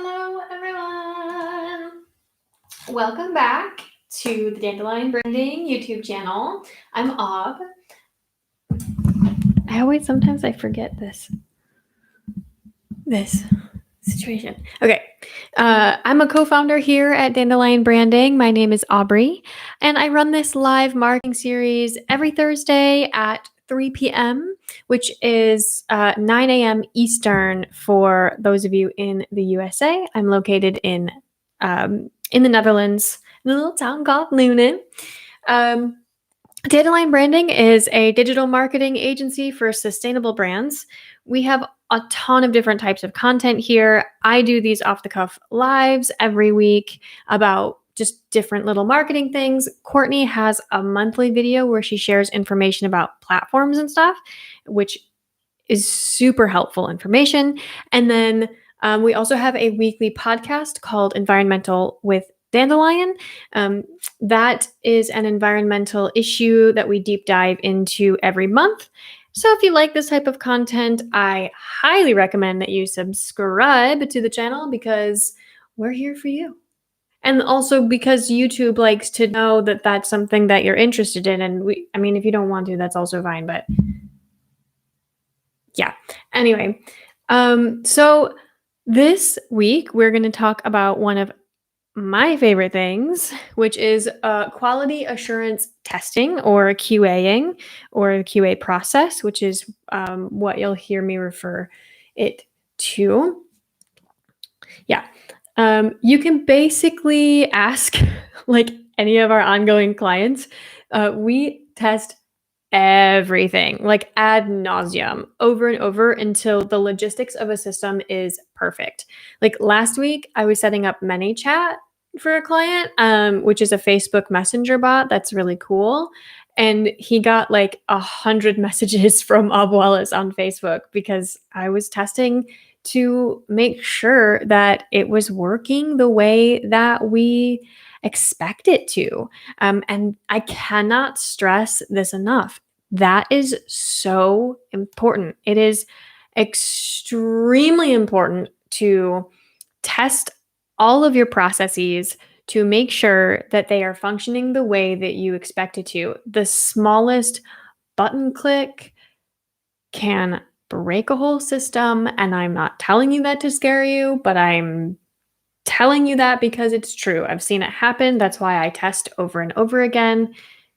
Hello, everyone. Welcome back to the Dandelion Branding YouTube channel. I'm Ob. Sometimes I forget this situation. Okay. I'm a co-founder here at Dandelion Branding. My name is Aubrey, and I run this live marketing series every Thursday at 3 p.m., which is 9 a.m. Eastern for those of you in the USA. I'm located in the Netherlands, in a little town called Lunen. Dandelion Branding is a digital marketing agency for sustainable brands. We have a ton of different types of content here. I do these off-the-cuff lives every week about just different little marketing things. Courtney has a monthly video where she shares information about platforms and stuff, which is super helpful information. And then we also have a weekly podcast called Environmental with Dandelion. That is an environmental issue that we deep dive into every month. So if you like this type of content, I highly recommend that you subscribe to the channel because we're here for you. And also because YouTube likes to know that that's something that you're interested in. And if you don't want to, that's also fine. But yeah, anyway. So this week, we're going to talk about one of my favorite things, which is quality assurance testing or QAing or the QA process, which is what you'll hear me refer it to. Yeah. You can basically ask like any of our ongoing clients. We test everything like ad nauseum over and over until the logistics of a system is perfect. Like last week, I was setting up ManyChat for a client, which is a Facebook Messenger bot that's really cool. And he got like 100 messages from Ob Wallace on Facebook because I was testing to make sure that it was working the way that we expect it to. And I cannot stress this enough. That is so important. It is extremely important to test all of your processes to make sure that they are functioning the way that you expect it to. The smallest button click can break a whole system, and I'm not telling you that to scare you, but I'm telling you that because it's true. I've seen it happen. That's why I test over and over again.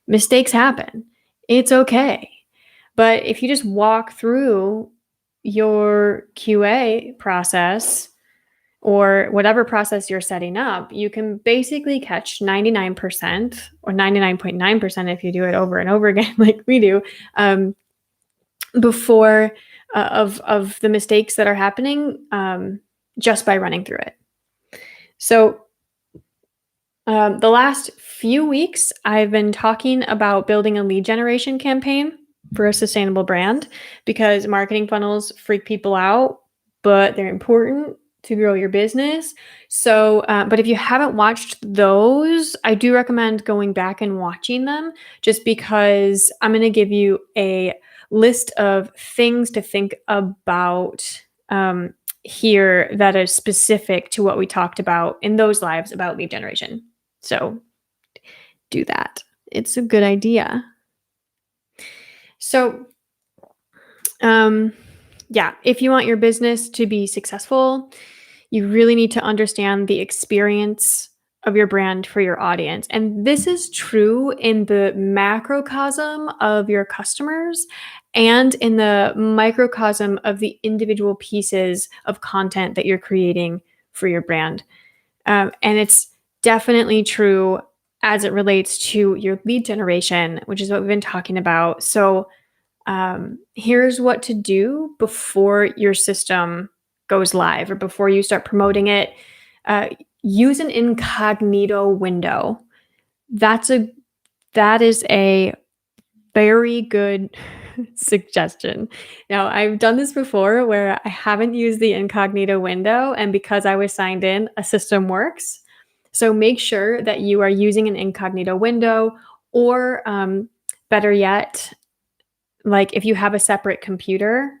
Mistakes happen. It's okay. But if you just walk through your QA process or whatever process you're setting up, you can basically catch 99% or 99.9% if you do it over and over again like we do, before of the mistakes that are happening just by running through it. So the last few weeks, I've been talking about building a lead generation campaign for a sustainable brand because marketing funnels freak people out, but they're important to grow your business. So, but if you haven't watched those, I do recommend going back and watching them just because I'm going to give you a list of things to think about here that is specific to what we talked about in those lives about lead generation. So do that. It's a good idea. So, if you want your business to be successful, you really need to understand the experience of your brand for your audience. And this is true in the macrocosm of your customers and in the microcosm of the individual pieces of content that you're creating for your brand. And it's definitely true as it relates to your lead generation, which is what we've been talking about. So here's what to do before your system goes live or before you start promoting it. Use an incognito window. That is a very good suggestion. Now, I've done this before where I haven't used the incognito window, and because I was signed in, a system works. So make sure that you are using an incognito window, or better yet, like if you have a separate computer,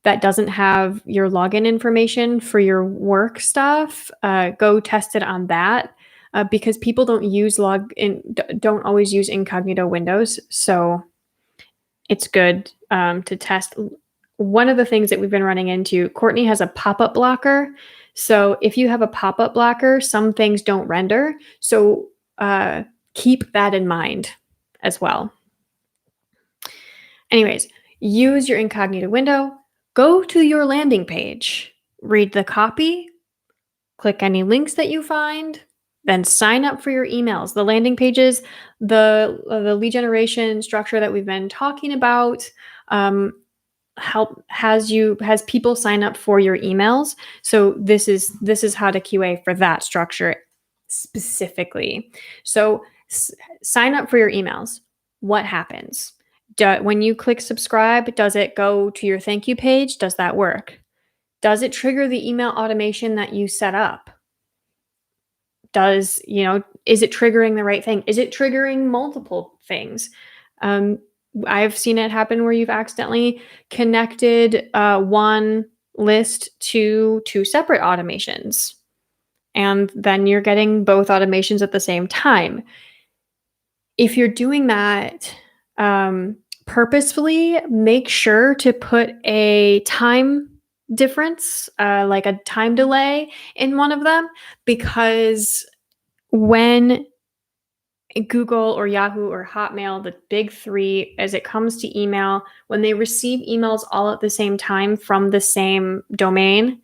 that doesn't have your login information for your work stuff, go test it on that, because people don't always use incognito windows. So it's good to test. One of the things that we've been running into, Courtney has a pop-up blocker. So if you have a pop-up blocker, some things don't render. So keep that in mind as well. Anyways, use your incognito window, go to your landing page, read the copy, click any links that you find, then sign up for your emails. The landing pages, the lead generation structure that we've been talking about, has people sign up for your emails. So this is how to QA for that structure specifically. So sign up for your emails. What happens? When you click subscribe, does it go to your thank you page? Does that work? Does it trigger the email automation that you set up? Is it triggering the right thing? Is it triggering multiple things? I've seen it happen where you've accidentally connected one list to two separate automations, and then you're getting both automations at the same time. If you're doing that purposefully, make sure to put a time difference, like a time delay in one of them, because when Google or Yahoo or Hotmail, the big three, as it comes to email, when they receive emails all at the same time from the same domain,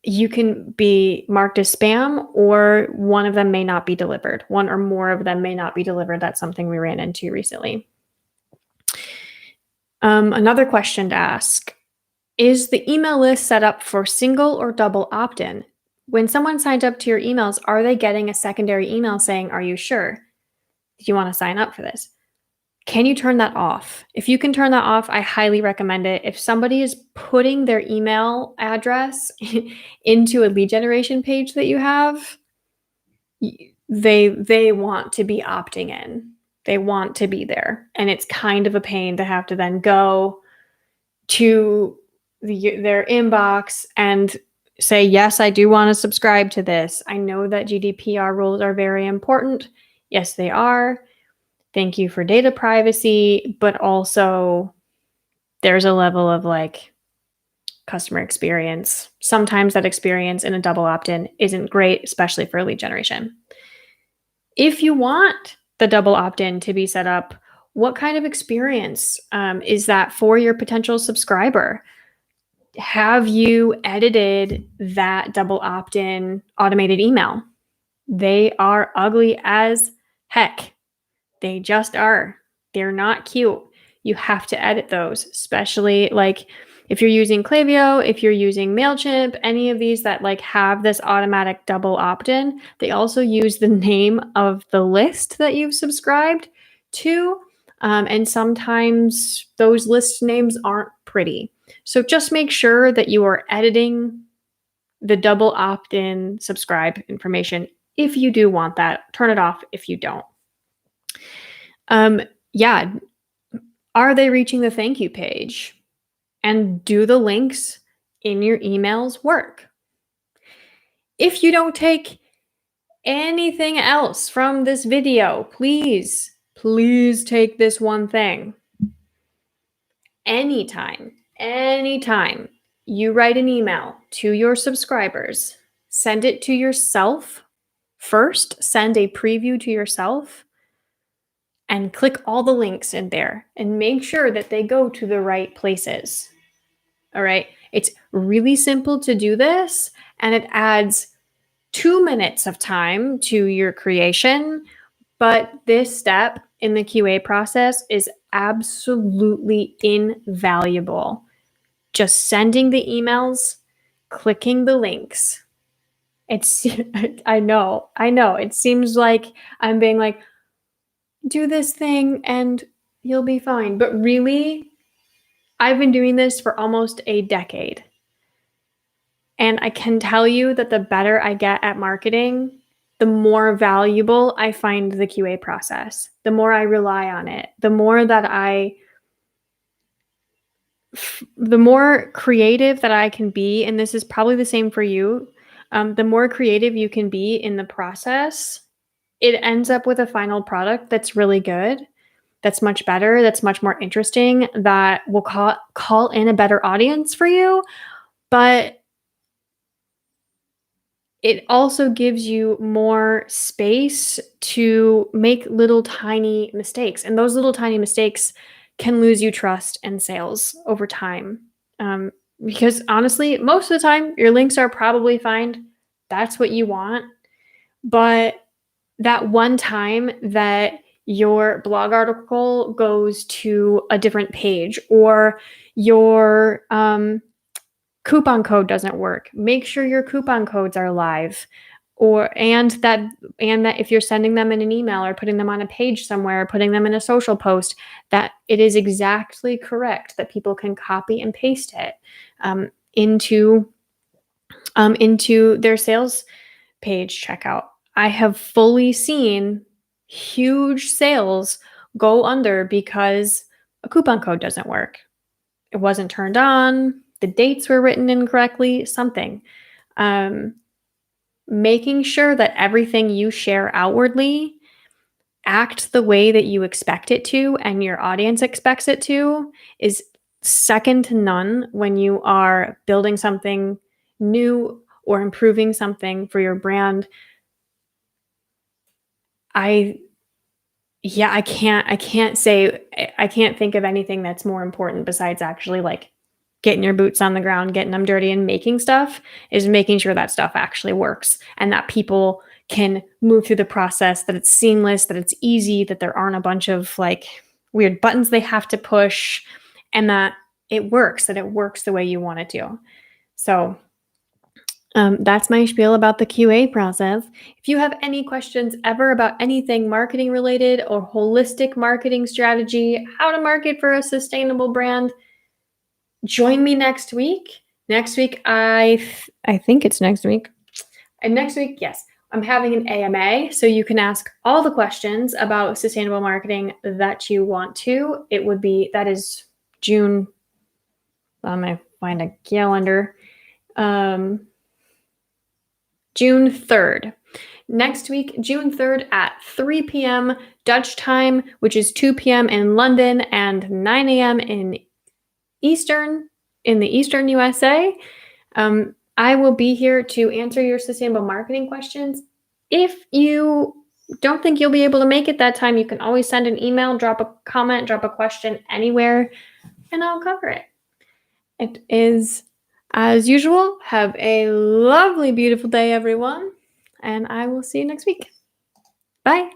you can be marked as spam, or one of them may not be delivered. One or more of them may not be delivered. That's something we ran into recently. Another question to ask: is the email list set up for single or double opt-in? When someone signs up to your emails, are they getting a secondary email saying, "Are you sure? Do you want to sign up for this?" Can you turn that off? If you can turn that off, I highly recommend it. If somebody is putting their email address into a lead generation page that you have, they want to be opting in. They want to be there. And it's kind of a pain to have to then go to their inbox and say, yes, I do want to subscribe to this. I know that GDPR rules are very important. Yes, they are. Thank you for data privacy, but also there's a level of customer experience. Sometimes that experience in a double opt-in isn't great, especially for lead generation. If you want the double opt-in to be set up, what kind of experience is that for your potential subscriber? Have you edited that double opt-in automated email? They are ugly as heck. They just are. They're not cute. You have to edit those, especially if you're using Klaviyo, if you're using MailChimp, any of these that have this automatic double opt-in, they also use the name of the list that you've subscribed to. And sometimes those list names aren't pretty. So just make sure that you are editing the double opt-in subscribe information if you do want that. Turn it off if you don't. Yeah. Are they reaching the thank you page? And do the links in your emails work? If you don't take anything else from this video, please take this one thing. Anytime you write an email to your subscribers, send it to yourself first, send a preview to yourself, and click all the links in there and make sure that they go to the right places. All right. It's really simple to do this, and it adds 2 minutes of time to your creation. But this step in the QA process is absolutely invaluable. Just sending the emails, clicking the links. I know. It seems like I'm being do this thing and you'll be fine. But really, I've been doing this for almost a decade. And I can tell you that the better I get at marketing, the more valuable I find the QA process, the more I rely on it, the more that I the more creative that I can be, and this is probably the same for you, the more creative you can be in the process, it ends up with a final product that's really good, that's much better, that's much more interesting, that will call in a better audience for you, but it also gives you more space to make little tiny mistakes, and those little tiny mistakes can lose you trust and sales over time. Um, because honestly, most of the time, your links are probably fine. That's what you want. But that one time that your blog article goes to a different page or your coupon code doesn't work, make sure your coupon codes are live, or and that if you're sending them in an email or putting them on a page somewhere, or putting them in a social post, that it is exactly correct, that people can copy and paste it into their sales page checkout. I have fully seen huge sales go under because a coupon code doesn't work. It wasn't turned on, the dates were written incorrectly, something. Um, Making sure that everything you share outwardly acts the way that you expect it to and your audience expects it to is second to none when you are building something new or improving something for your brand. I Yeah, I can't think of anything that's more important besides actually, like, getting your boots on the ground, getting them dirty, and making stuff, is making sure that stuff actually works and that people can move through the process, that it's seamless, that it's easy, that there aren't a bunch of, like, weird buttons they have to push, and that it works the way you want it to. So that's my spiel about the QA process. If you have any questions ever about anything marketing related or holistic marketing strategy, how to market for a sustainable brand, join me next week. Next week, I think it's next week. And next week, yes, I'm having an AMA, so you can ask all the questions about sustainable marketing that you want to. That is June. I'm gonna find a calendar. June 3rd. Next week, June 3rd at 3 p.m. Dutch time, which is 2 p.m. in London and 9 a.m. in the Eastern USA. I will be here to answer your sustainable marketing questions. If you don't think you'll be able to make it that time, you can always send an email, drop a comment, drop a question anywhere, and I'll cover it. It is, as usual, have a lovely, beautiful day, everyone, and I will see you next week. Bye.